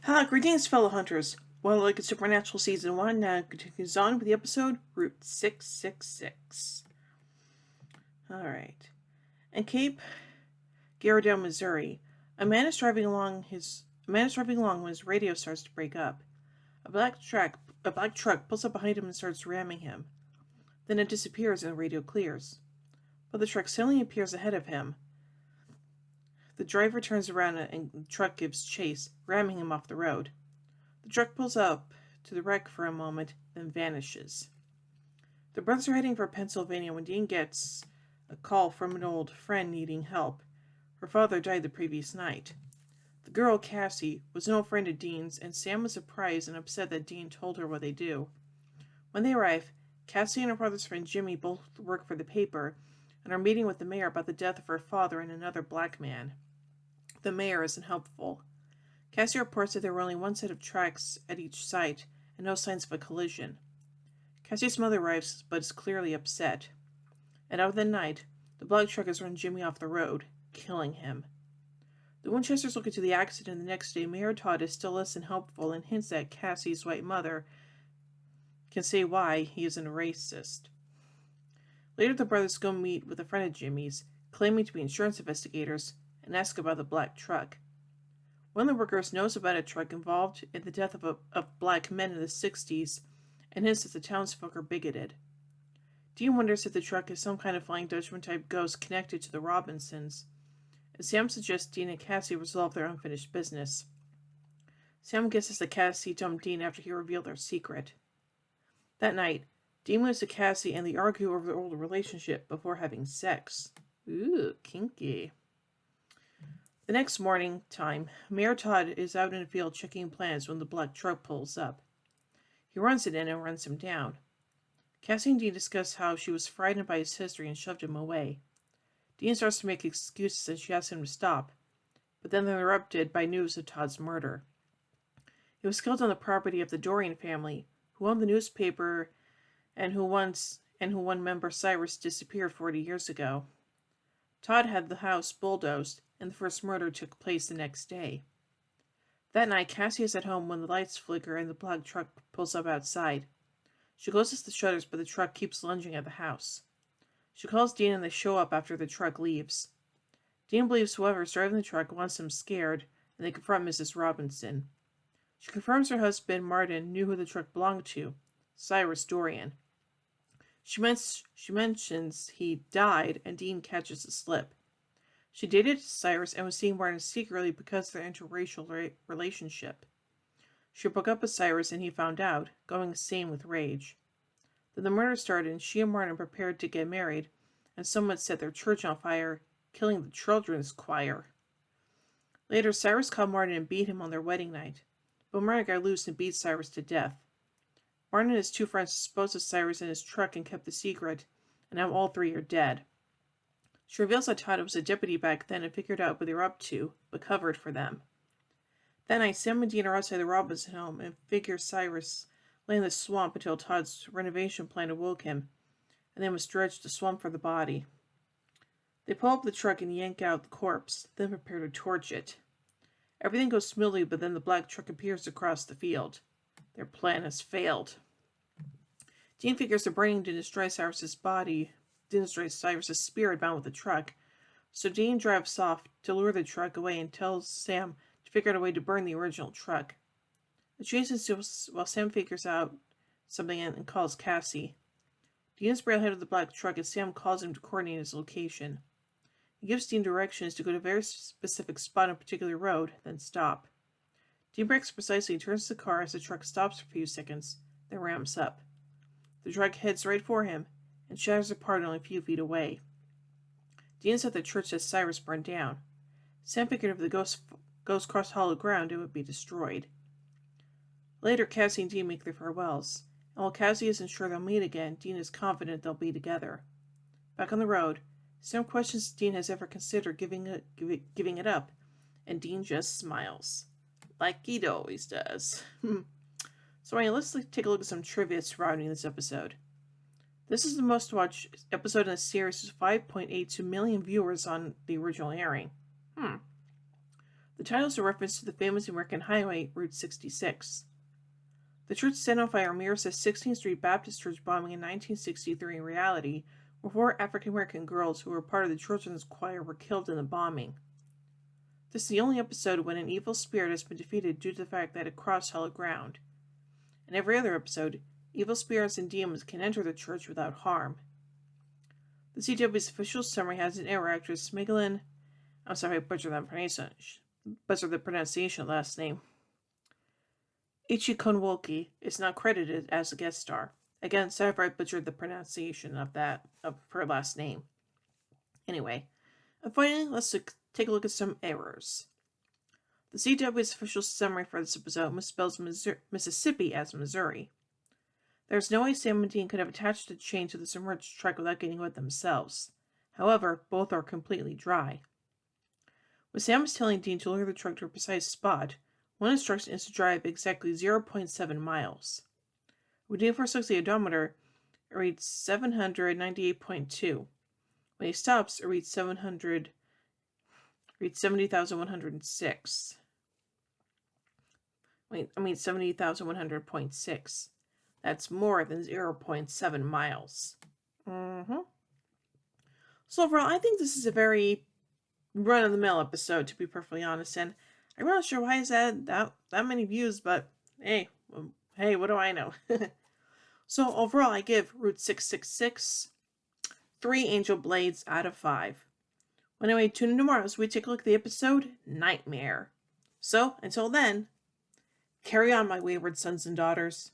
Greetings, fellow hunters. Well, like Supernatural Season 1 now continues on with the episode Route 666. Alright. In Cape Girardeau, Missouri, a man is driving along when his radio starts to break up. A black truck pulls up behind him and starts ramming him. Then it disappears and the radio clears. But the truck suddenly appears ahead of him. The driver turns around and the truck gives chase, ramming him off the road. The truck pulls up to the wreck for a moment, then vanishes. The brothers are heading for Pennsylvania when Dean gets a call from an old friend needing help. Her father died the previous night. The girl, Cassie, was an old friend of Dean's, and Sam was surprised and upset that Dean told her what they do. When they arrive, Cassie and her father's friend Jimmy both work for the paper and are meeting with the mayor about the death of her father and another black man. The mayor isn't helpful. Cassie reports that there were only one set of tracks at each site and no signs of a collision. Cassie's mother arrives but is clearly upset. And out of the night, the black truck has run Jimmy off the road, killing him. The Winchesters look into the accident the next day. Mayor Todd is still less than helpful and hints that Cassie's white mother can say why he isn't a racist. Later, the brothers go meet with a friend of Jimmy's, claiming to be insurance investigators, and ask about the black truck. One of the workers knows about a truck involved in the death of black men in the 60s and hints that the townsfolk are bigoted. Dean wonders if the truck is some kind of Flying Dutchman type ghost connected to the Robinsons, and Sam suggests Dean and Cassie resolve their unfinished business. Sam guesses that Cassie dumped Dean after he revealed their secret. That night, Dean moves to Cassie and they argue over their old relationship before having sex. Ooh, kinky. The next morning time, Mayor Todd is out in the field checking plans when the black truck pulls up. He runs it in and runs him down. Cassie and Dean discuss how she was frightened by his history and shoved him away. Dean starts to make excuses and she asks him to stop, but then they're interrupted by news of Todd's murder. He was killed on the property of the Dorian family, who owned the newspaper and who one member Cyrus disappeared 40 years ago. Todd had the house bulldozed, and the first murder took place the next day. That night, Cassie is at home when the lights flicker and the black truck pulls up outside. She closes the shutters, but the truck keeps lunging at the house. She calls Dean and they show up after the truck leaves. Dean believes whoever's driving the truck wants him scared, and they confront Mrs. Robinson. She confirms her husband, Martin, knew who the truck belonged to, Cyrus Dorian. She mentions he died, and Dean catches the slip. She dated Cyrus and was seeing Martin secretly because of their interracial relationship. She broke up with Cyrus and he found out, going insane with rage. Then the murder started and she and Martin prepared to get married, and someone set their church on fire, killing the children's choir. Later, Cyrus caught Martin and beat him on their wedding night, but Martin got loose and beat Cyrus to death. Martin and his two friends disposed of Cyrus in his truck and kept the secret, and now all three are dead. She reveals that Todd was a deputy back then and figured out what they were up to, but covered for them. That night, Sam and Dean are outside the Robinson home and figure Cyrus lay in the swamp until Todd's renovation plan awoke him, and they must dredge the swamp for the body. They pull up the truck and yank out the corpse, then prepare to torch it. Everything goes smoothly, but then the black truck appears across the field. Their plan has failed. Dean figures they're burning to destroy Cyrus's spirit bound with the truck, so Dean drives off to lure the truck away and tells Sam to figure out a way to burn the original truck. The chase ensues while Sam figures out something and calls Cassie. Dean is right ahead of the black truck as Sam calls him to coordinate his location. He gives Dean directions to go to a very specific spot on a particular road, then stop. Dean brakes precisely and turns the car as the truck stops for a few seconds, then ramps up. The truck heads right for him and shatters apart only a few feet away. Dean said the church that Cyrus burned down. Sam figured if the ghost crossed hollow ground, it would be destroyed. Later, Cassie and Dean make their farewells, and while Cassie isn't sure they'll meet again, Dean is confident they'll be together. Back on the road, Sam questions if Dean has ever considered giving it up, and Dean just smiles. Like he always does. So anyway, let's take a look at some trivia surrounding this episode. This is the most watched episode in the series with 5.82 million viewers on the original airing. The title is a reference to the famous American highway, Route 66. The church set on fire mirrors the 16th Street Baptist Church bombing in 1963 in reality, where 4 African American girls who were part of the children's choir were killed in the bombing. This is the only episode when an evil spirit has been defeated due to the fact that it crossed hallowed ground. In every other episode, evil spirits and demons can enter the church without harm. The CW's official summary has an error. Actress Smiglin, I'm sorry, I butchered the pronunciation last name. Ichikonwoki is not credited as a guest star. Again, sorry if I butchered the pronunciation of her last name. Anyway, and finally, let's take a look at some errors. The CW's official summary for this episode misspells Mississippi as Missouri. There's no way Sam and Dean could have attached a chain to the submerged truck without getting wet themselves. However, both are completely dry. When Sam is telling Dean to lower the truck to a precise spot, one instruction is to drive exactly 0.7 miles. When Dean first looks at the odometer, it reads 798.2. When he stops, it reads 70,106. 70,100.6. That's more than 0.7 miles. So overall, I think this is a very run-of-the-mill episode, to be perfectly honest, and I'm not sure why it's had that many views, but hey, what do I know? So overall, I give Route 666 3 Angel Blades out of 5. Well, anyway, tune in tomorrow as we take a look at the episode Nightmare. So, until then, carry on, my wayward sons and daughters.